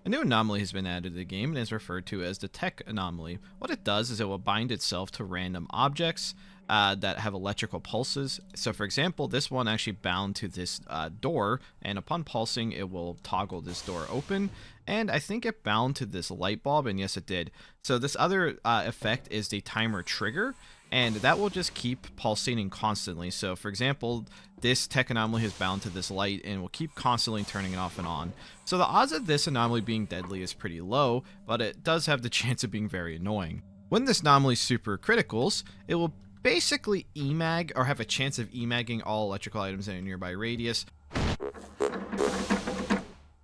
A new anomaly has been added to the game and is referred to as the Tech Anomaly. What it does is it will bind itself to random objects that have electrical pulses. So for example, this one actually bound to this door, and upon pulsing it will toggle this door open, and I think it bound to this light bulb, and yes it did. So this other effect is the timer trigger, and that will just keep pulsating constantly. So for example, this tech anomaly is bound to this light and will keep constantly turning it off and on. So the odds of this anomaly being deadly is pretty low, but it does have the chance of being very annoying. When this anomaly super criticals, it will basically EMAG, or have a chance of EMAGing all electrical items in a nearby radius.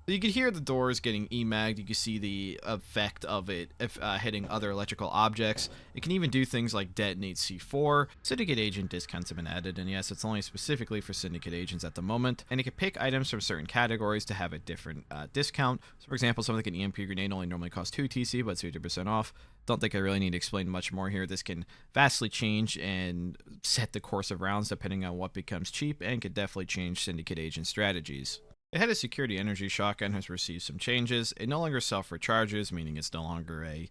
So you can hear the doors getting EMAG'd, you can see the effect of it if hitting other electrical objects. It can even do things like detonate C4. Syndicate agent discounts have been added, and yes, it's only specifically for Syndicate agents at the moment. And it can pick items from certain categories to have a different discount. So for example, something like an EMP grenade only normally costs 2 TC, but it's 50% off. Don't think I really need to explain much more here. This can vastly change and set the course of rounds depending on what becomes cheap, and could definitely change Syndicate agent strategies. The head of security energy shotgun has received some changes. It no longer self-recharges, meaning it's no longer a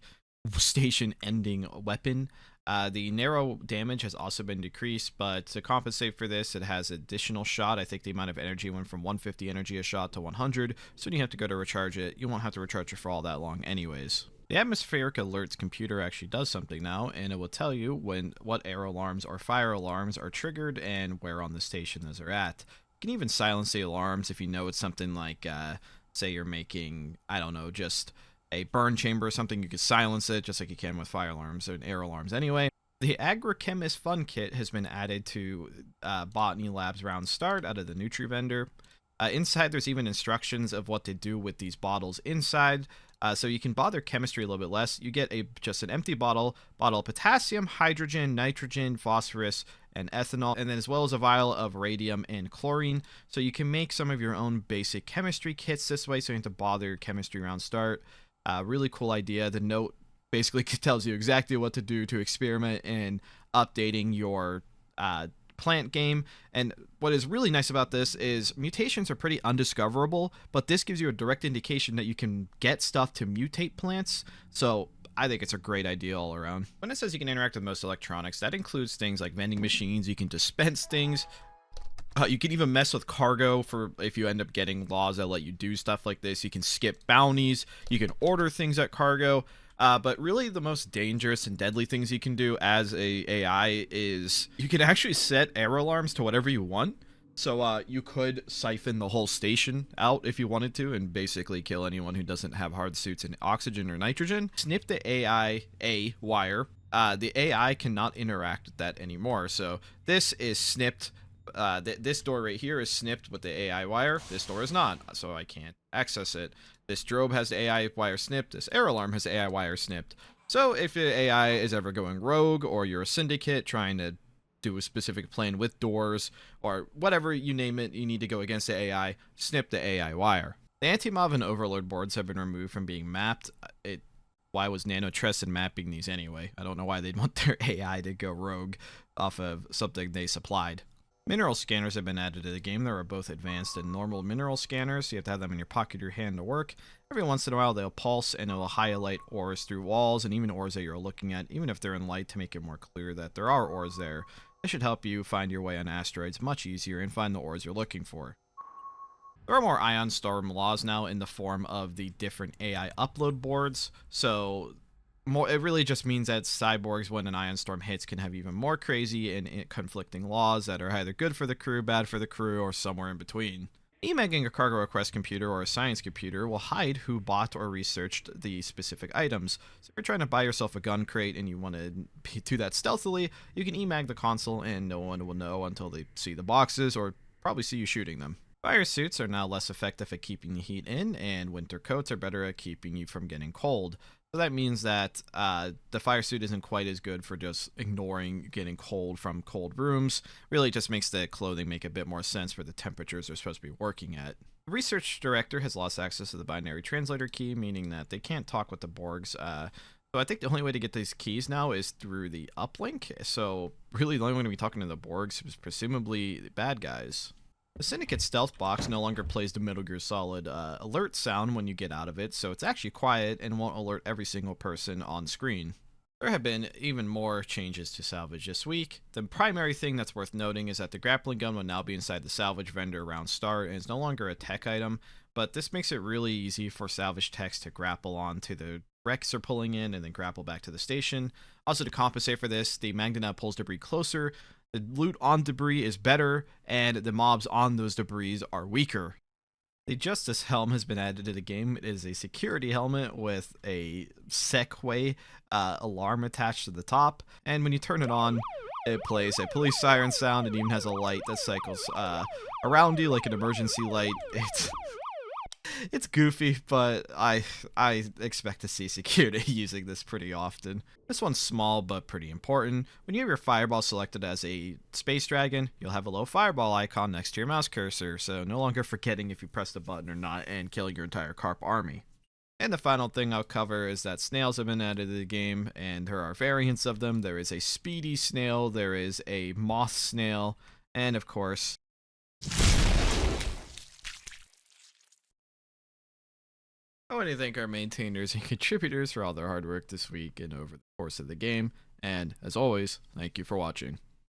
station-ending weapon. The narrow damage has also been decreased, but to compensate for this, it has additional shot. I think the amount of energy went from 150 energy a shot to 100, so when you have to go to recharge it, you won't have to recharge it for all that long anyways. The atmospheric alerts computer actually does something now, and it will tell you what air alarms or fire alarms are triggered and where on the station those are at. You can even silence the alarms if you know it's something like, say you're making, I don't know, just a burn chamber or something. You can silence it just like you can with fire alarms and air alarms anyway. The Agrichem Fun Kit has been added to Botany Labs Roundstart out of the Nutri vendor. Inside, there's even instructions of what to do with these bottles inside. So you can bother chemistry a little bit less. You get just an empty bottle of potassium, hydrogen, nitrogen, phosphorus, and ethanol, and then as well as a vial of radium and chlorine. So you can make some of your own basic chemistry kits this way, so you don't have to bother chemistry round start. Really cool idea. The note basically tells you exactly what to do to experiment in updating your plant game. And what is really nice about this is mutations are pretty undiscoverable, but this gives you a direct indication that you can get stuff to mutate plants. So I think it's a great idea all around. When it says you can interact with most electronics, that includes things like vending machines. You can dispense things. You can even mess with cargo for if you end up getting laws that let you do stuff like this. You can skip bounties. You can order things at cargo. But really the most dangerous and deadly things you can do as a AI is you can actually set air alarms to whatever you want. So you could siphon the whole station out if you wanted to and basically kill anyone who doesn't have hard suits in oxygen or nitrogen. Snip the AI wire. The AI cannot interact with that anymore. So this is snipped. This door right here is snipped with the AI wire. This door is not, so I can't access it. This drobe has the AI wire snipped. This air alarm has the AI wire snipped. So if the AI is ever going rogue, or you're a syndicate trying to do a specific plan with doors, or whatever you name it, you need to go against the AI, snip the AI wire. The Antimov and Overlord boards have been removed from being mapped. Why was Nanotress mapping these anyway? I don't know why they'd want their AI to go rogue off of something they supplied. Mineral scanners have been added to the game. There are both advanced and normal mineral scanners, so you have to have them in your pocket or your hand to work. Every once in a while they'll pulse and it will highlight ores through walls and even ores that you're looking at, even if they're in light, to make it more clear that there are ores there. This should help you find your way on asteroids much easier and find the ores you're looking for. There are more Ion Storm laws now in the form of the different AI upload boards, so it really just means that cyborgs, when an ion storm hits, can have even more crazy and conflicting laws that are either good for the crew, bad for the crew, or somewhere in between. Emagging a cargo request computer or a science computer will hide who bought or researched the specific items. So if you're trying to buy yourself a gun crate and you want to do that stealthily, you can emag the console and no one will know until they see the boxes, or probably see you shooting them. Firesuits are now less effective at keeping the heat in, and winter coats are better at keeping you from getting cold. So that means that the Firesuit isn't quite as good for just ignoring getting cold from cold rooms. Really just makes the clothing make a bit more sense for the temperatures they're supposed to be working at. The research director has lost access to the binary translator key, meaning that they can't talk with the Borgs. So I think the only way to get these keys now is through the uplink. So really the only way to be talking to the Borgs is presumably the bad guys. The Syndicate stealth box no longer plays the Metal Gear Solid alert sound when you get out of it, so it's actually quiet and won't alert every single person on screen. There have been even more changes to Salvage this week. The primary thing that's worth noting is that the grappling gun will now be inside the Salvage vendor Roundstart and is no longer a tech item, but this makes it really easy for Salvage techs to grapple onto the wrecks they're pulling in and then grapple back to the station. Also, to compensate for this, the Magnet now pulls debris closer, the loot on debris is better, and the mobs on those debris are weaker. The Justice helm has been added to the game. It is a security helmet with a Segway alarm attached to the top, and when you turn it on, it plays a police siren sound and even has a light that cycles around you like an emergency light. It's goofy, but I expect to see security using this pretty often. This one's small but pretty important. When you have your fireball selected as a space dragon, you'll have a little fireball icon next to your mouse cursor, so no longer forgetting if you press the button or not and killing your entire carp army. And the final thing I'll cover is that snails have been added to the game, and there are variants of them. There is a speedy snail, there is a moth snail, and of course, I want to thank our maintainers and contributors for all their hard work this week and over the course of the game, and as always, thank you for watching.